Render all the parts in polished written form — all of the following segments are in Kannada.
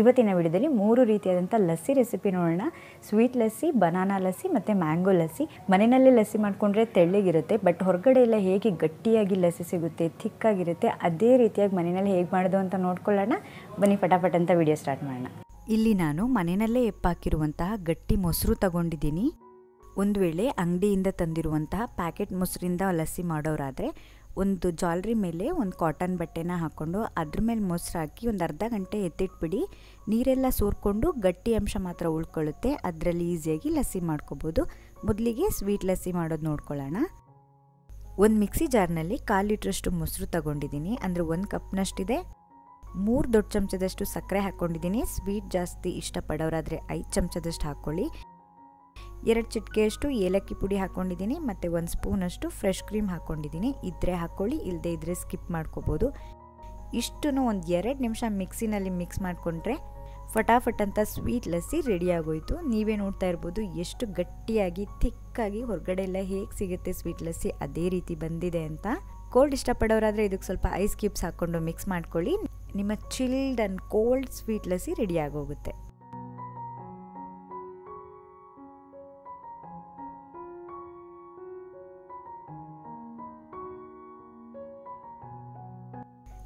ಇವತ್ತಿನ ವಿಡಿಯೋದಲ್ಲಿ 3 ರೀತಿಯಾದಂಥ ಲಸ್ಸಿ ರೆಸಿಪಿ ನೋಡೋಣ. ಸ್ವೀಟ್ ಲಸ್ಸಿ, ಬನಾನಾ ಲಸ್ಸಿ ಮತ್ತು ಮ್ಯಾಂಗೋ ಲಸ್ಸಿ. ಮನೆಯಲ್ಲೇ ಲಸ್ಸಿ ಮಾಡಿಕೊಂಡ್ರೆ ತೆಳ್ಳಗಿರುತ್ತೆ, ಬಟ್ ಹೊರಗಡೆ ಎಲ್ಲ ಹೇಗೆ ಗಟ್ಟಿಯಾಗಿ ಲಸ್ಸಿ ಸಿಗುತ್ತೆ, ಥಿಕ್ಕಾಗಿರುತ್ತೆ, ಅದೇ ರೀತಿಯಾಗಿ ಮನೆಯಲ್ಲಿ ಹೇಗೆ ಮಾಡೋದು ಅಂತ ನೋಡ್ಕೊಳ್ಳೋಣ. ಬನ್ನಿ ಫಟಾಫಟ್ ಅಂತ ವಿಡಿಯೋ ಸ್ಟಾರ್ಟ್ ಮಾಡೋಣ. ಇಲ್ಲಿ ನಾನು ಮನೆಯಲ್ಲೇ ಎಪ್ಪಾಕಿರುವಂತಹ ಗಟ್ಟಿ ಮೊಸರು ತಗೊಂಡಿದ್ದೀನಿ. ಒಂದು ವೇಳೆ ಅಂಗಡಿಯಿಂದ ತಂದಿರುವಂತಹ ಪ್ಯಾಕೆಟ್ ಮೊಸರಿಂದ ಲಸ್ಸಿ ಮಾಡೋರಾದರೆ ಒಂದು ಜಾಲರಿ ಮೇಲೆ ಒಂದು ಕಾಟನ್ ಬಟ್ಟೆನ ಹಾಕ್ಕೊಂಡು ಅದ್ರ ಮೇಲೆ ಮೊಸರು ಹಾಕಿ ಒಂದು ಅರ್ಧ ಗಂಟೆ ಎತ್ತಿಟ್ಬಿಡಿ. ನೀರೆಲ್ಲ ಸೋರ್ಕೊಂಡು ಗಟ್ಟಿ ಅಂಶ ಮಾತ್ರ ಉಳ್ಕೊಳ್ಳುತ್ತೆ. ಅದರಲ್ಲಿ ಈಸಿಯಾಗಿ ಲಸ್ಸಿ ಮಾಡ್ಕೋಬೋದು. ಮೊದಲಿಗೆ ಸ್ವೀಟ್ ಲಸ್ಸಿ ಮಾಡೋದು ನೋಡ್ಕೊಳ್ಳೋಣ. ಒಂದು ಮಿಕ್ಸಿ ಜಾರ್ನಲ್ಲಿ 1/4 ಲೀಟ್ರಷ್ಟು ಮೊಸರು ತಗೊಂಡಿದ್ದೀನಿ, ಅಂದರೆ 1 ಕಪ್ನಷ್ಟಿದೆ. 3 ದೊಡ್ಡ ಚಮಚದಷ್ಟು ಸಕ್ಕರೆ ಹಾಕ್ಕೊಂಡಿದ್ದೀನಿ. ಸ್ವೀಟ್ ಜಾಸ್ತಿ ಇಷ್ಟಪಡೋರಾದರೆ 5 ಚಮಚದಷ್ಟು ಹಾಕ್ಕೊಳ್ಳಿ. 2 ಚಿಟಿಕೆಯಷ್ಟು ಏಲಕ್ಕಿ ಪುಡಿ ಹಾಕ್ಕೊಂಡಿದ್ದೀನಿ ಮತ್ತು 1 ಸ್ಪೂನಷ್ಟು ಫ್ರೆಶ್ ಕ್ರೀಮ್ ಹಾಕ್ಕೊಂಡಿದ್ದೀನಿ. ಇದ್ದರೆ ಹಾಕ್ಕೊಳ್ಳಿ, ಇಲ್ಲದೇ ಇದ್ದರೆ ಸ್ಕಿಪ್ ಮಾಡ್ಕೋಬೋದು. ಇಷ್ಟನ್ನು ಒಂದು 2 ನಿಮಿಷ ಮಿಕ್ಸಿನಲ್ಲಿ ಮಿಕ್ಸ್ ಮಾಡಿಕೊಂಡ್ರೆ ಫಟಾಫಟ್ ಅಂತ ಸ್ವೀಟ್ ಲಸ್ಸಿ ರೆಡಿ ಆಗೋಯಿತು. ನೀವೇ ನೋಡ್ತಾ ಇರ್ಬೋದು ಎಷ್ಟು ಗಟ್ಟಿಯಾಗಿ ಥಿಕ್ಕಾಗಿ ಹೊರಗಡೆ ಎಲ್ಲ ಹೇಗೆ ಸಿಗುತ್ತೆ ಸ್ವೀಟ್ ಲಸ್ಸಿ ಅದೇ ರೀತಿ ಬಂದಿದೆ ಅಂತ. ಕೋಲ್ಡ್ ಇಷ್ಟಪಡೋರಾದರೆ ಇದಕ್ಕೆ ಸ್ವಲ್ಪ ಐಸ್ ಕ್ಯೂಬ್ಸ್ ಹಾಕ್ಕೊಂಡು ಮಿಕ್ಸ್ ಮಾಡ್ಕೊಳ್ಳಿ. ನಿಮ್ಮ chilled and cold sweet lassi ready ಆಗೋಗುತ್ತೆ.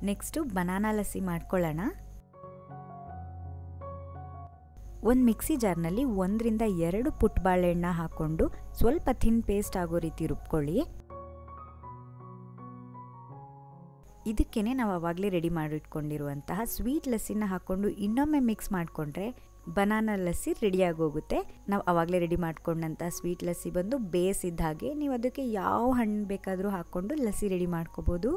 ನೆಕ್ಸ್ಟು ಬನಾನಾ ಲಸ್ಸಿ ಮಾಡ್ಕೊಳ್ಳೋಣ. ಒಂದು ಮಿಕ್ಸಿ ಜಾರ್ನಲ್ಲಿ 1 ರಿಂದ 2 ಪುಟ್ಟ ಬಾಳೆಹಣ್ಣ ಹಾಕ್ಕೊಂಡು ಸ್ವಲ್ಪ ಥಿನ್ ಪೇಸ್ಟ್ ಆಗೋ ರೀತಿ ರುಬ್ಕೊಳ್ಳಿ. ಇದಕ್ಕೇನೆ ನಾವು ಆವಾಗಲೇ ರೆಡಿ ಮಾಡಿಟ್ಕೊಂಡಿರುವಂತಹ ಸ್ವೀಟ್ ಲಸ್ಸಿನ ಹಾಕ್ಕೊಂಡು ಇನ್ನೊಮ್ಮೆ ಮಿಕ್ಸ್ ಮಾಡಿಕೊಂಡ್ರೆ ಬನಾನಾ ಲಸ್ಸಿ ರೆಡಿಯಾಗೋಗುತ್ತೆ. ನಾವು ಆವಾಗಲೇ ರೆಡಿ ಮಾಡ್ಕೊಂಡಂಥ ಸ್ವೀಟ್ ಲಸ್ಸಿ ಬಂದು ಬೇಯಿಸಿದ ಹಾಗೆ ನೀವು ಅದಕ್ಕೆ ಯಾವ ಹಣ್ಣು ಬೇಕಾದರೂ ಹಾಕ್ಕೊಂಡು ಲಸ್ಸಿ ರೆಡಿ ಮಾಡ್ಕೋಬೋದು.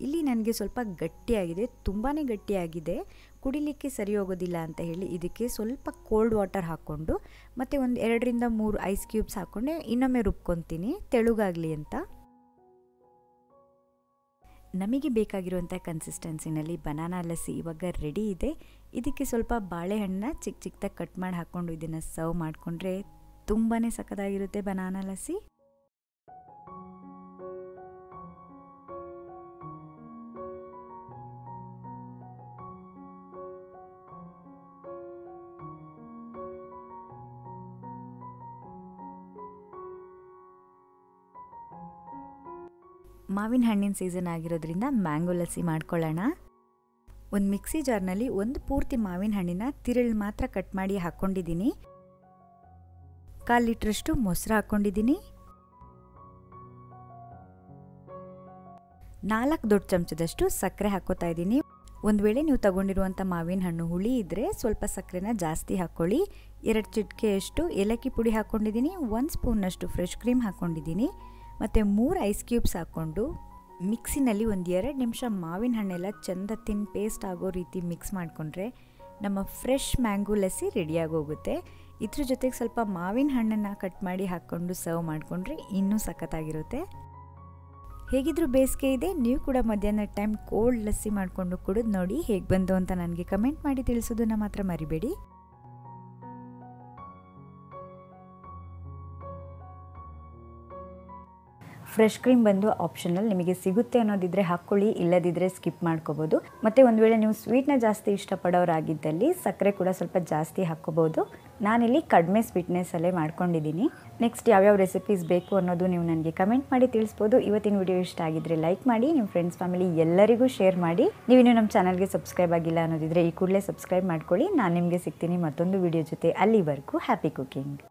ಇಲ್ಲಿ ನನಗೆ ಸ್ವಲ್ಪ ಗಟ್ಟಿಯಾಗಿದೆ, ತುಂಬಾ ಗಟ್ಟಿಯಾಗಿದೆ, ಕುಡಿಲಿಕ್ಕೆ ಸರಿ ಹೋಗೋದಿಲ್ಲ ಅಂತ ಹೇಳಿ ಇದಕ್ಕೆ ಸ್ವಲ್ಪ ಕೋಲ್ಡ್ ವಾಟರ್ ಹಾಕ್ಕೊಂಡು ಮತ್ತು ಒಂದು 2 ರಿಂದ 3 ಐಸ್ ಕ್ಯೂಬ್ಸ್ ಹಾಕ್ಕೊಂಡು ಇನ್ನೊಮ್ಮೆ ರುಬ್ಕೊತೀನಿ ತೆಳುಗಾಗಲಿ ಅಂತ. ನಮಗೆ ಬೇಕಾಗಿರುವಂಥ ಕನ್ಸಿಸ್ಟೆನ್ಸಿನಲ್ಲಿ ಬನಾನಾ ಲಸ್ಸಿ ಇವಾಗ ರೆಡಿ ಇದೆ. ಇದಕ್ಕೆ ಸ್ವಲ್ಪ ಬಾಳೆಹಣ್ಣನ್ನ ಚಿಕ್ಕ ಚಿಕ್ಕದಾಗಿ ಕಟ್ ಮಾಡಿ ಹಾಕ್ಕೊಂಡು ಇದನ್ನು ಸರ್ವ್ ಮಾಡಿಕೊಂಡ್ರೆ ತುಂಬಾ ಸಖತ್ತಾಗಿರುತ್ತೆ ಬನಾನಾ ಲಸ್ಸಿ. ಮಾವಿನ ಹಣ್ಣಿನ ಸೀಸನ್ ಆಗಿರೋದ್ರಿಂದ ಮ್ಯಾಂಗೋ ಲಸ್ಸಿ ಮಾಡ್ಕೊಳ್ಳೋಣ. ಒಂದು ಮಿಕ್ಸಿ ಜಾರ್ನಲ್ಲಿ 1 ಪೂರ್ತಿ ಮಾವಿನ ಹಣ್ಣಿನ ತಿರುಳು ಮಾತ್ರ ಕಟ್ ಮಾಡಿ ಹಾಕ್ಕೊಂಡಿದ್ದೀನಿ. 1/4 ಲೀಟ್ರಷ್ಟು ಮೊಸರು ಹಾಕ್ಕೊಂಡಿದ್ದೀನಿ. 4 ದೊಡ್ಡ ಚಮಚದಷ್ಟು ಸಕ್ಕರೆ ಹಾಕ್ಕೋತಾ ಇದ್ದೀನಿ. ಒಂದು ವೇಳೆ ನೀವು ತಗೊಂಡಿರುವಂಥ ಮಾವಿನ ಹಣ್ಣು ಹುಳಿ ಇದ್ದರೆ ಸ್ವಲ್ಪ ಸಕ್ಕರೆನ ಜಾಸ್ತಿ ಹಾಕ್ಕೊಳ್ಳಿ. 2 ಚಿಟಿಕೆಯಷ್ಟು ಏಲಕ್ಕಿ ಪುಡಿ ಹಾಕ್ಕೊಂಡಿದ್ದೀನಿ. 1 ಸ್ಪೂನಷ್ಟು ಫ್ರೆಶ್ ಕ್ರೀಮ್ ಹಾಕ್ಕೊಂಡಿದ್ದೀನಿ ಮತ್ತು 3 ಐಸ್ ಕ್ಯೂಬ್ಸ್ ಹಾಕ್ಕೊಂಡು ಮಿಕ್ಸಿನಲ್ಲಿ ಒಂದು 2 ನಿಮಿಷ ಮಾವಿನ ಹಣ್ಣೆಲ್ಲ ಚೆಂದ ತಿನ್ ಪೇಸ್ಟ್ ಆಗೋ ರೀತಿ ಮಿಕ್ಸ್ ಮಾಡಿಕೊಂಡ್ರೆ ನಮ್ಮ ಫ್ರೆಶ್ ಮ್ಯಾಂಗೋ ಲಸ್ಸಿ ರೆಡಿಯಾಗೋಗುತ್ತೆ. ಇದ್ರ ಜೊತೆಗೆ ಸ್ವಲ್ಪ ಮಾವಿನ ಹಣ್ಣನ್ನು ಕಟ್ ಮಾಡಿ ಹಾಕ್ಕೊಂಡು ಸರ್ವ್ ಮಾಡಿಕೊಂಡ್ರೆ ಇನ್ನೂ ಸಖತ್ತಾಗಿರುತ್ತೆ. ಹೇಗಿದ್ರೂ ಬೇಸಿಗೆ ಇದೆ, ನೀವು ಕೂಡ ಮಧ್ಯಾಹ್ನ ಟೈಮ್ ಕೋಲ್ಡ್ ಲಸ್ಸಿ ಮಾಡಿಕೊಂಡು ಕುಡಿದು ನೋಡಿ ಹೇಗೆ ಬಂತು ಅಂತ ನನಗೆ ಕಮೆಂಟ್ ಮಾಡಿ ತಿಳಿಸೋದನ್ನು ಮಾತ್ರ ಮರಿಬೇಡಿ. ಫ್ರೆಶ್ ಕ್ರೀಮ್ ಬಂದು ಆಪ್ಷನಲ್, ನಿಮಗೆ ಸಿಗುತ್ತೆ ಅನ್ನೋದಿದ್ರೆ ಹಾಕ್ಕೊಳ್ಳಿ, ಇಲ್ಲದಿದ್ದರೆ ಸ್ಕಿಪ್ ಮಾಡ್ಕೋಬೋದು. ಮತ್ತು ಒಂದು ವೇಳೆ ನೀವು ಸ್ವೀಟ್ನ ಜಾಸ್ತಿ ಇಷ್ಟಪಡೋರಾಗಿದ್ದಲ್ಲಿ ಸಕ್ಕರೆ ಕೂಡ ಸ್ವಲ್ಪ ಜಾಸ್ತಿ ಹಾಕ್ಕೋಬೋದು. ನಾನಿಲ್ಲಿ ಕಡಿಮೆ ಸ್ವೀಟ್ನೆಸ್ಸಲ್ಲೇ ಮಾಡ್ಕೊಂಡಿದ್ದೀನಿ. ನೆಕ್ಸ್ಟ್ ಯಾವ್ಯಾವ ರೆಸಿಪೀಸ್ ಬೇಕು ಅನ್ನೋದು ನೀವು ನನಗೆ ಕಮೆಂಟ್ ಮಾಡಿ ತಿಳಿಸ್ಬೋದು. ಇವತ್ತಿನ ವಿಡಿಯೋ ಇಷ್ಟ ಆಗಿದ್ದರೆ ಲೈಕ್ ಮಾಡಿ, ನಿಮ್ಮ ಫ್ರೆಂಡ್ಸ್ ಫ್ಯಾಮಿಲಿ ಎಲ್ಲರಿಗೂ ಶೇರ್ ಮಾಡಿ. ನೀವಿನ್ನೂ ನಮ್ಮ ಚಾನಲ್ಗೆ ಸಬ್ಸ್ಕ್ರೈಬ್ ಆಗಿಲ್ಲ ಅನ್ನೋದಿದ್ರೆ ಈ ಕೂಡಲೇ ಸಬ್ಸ್ಕ್ರೈಬ್ ಮಾಡ್ಕೊಳ್ಳಿ. ನಾನು ನಿಮಗೆ ಸಿಗ್ತೀನಿ ಮತ್ತೊಂದು ವಿಡಿಯೋ ಜೊತೆ. ಅಲ್ಲಿವರೆಗೂ ಹ್ಯಾಪಿ ಕುಕಿಂಗ್.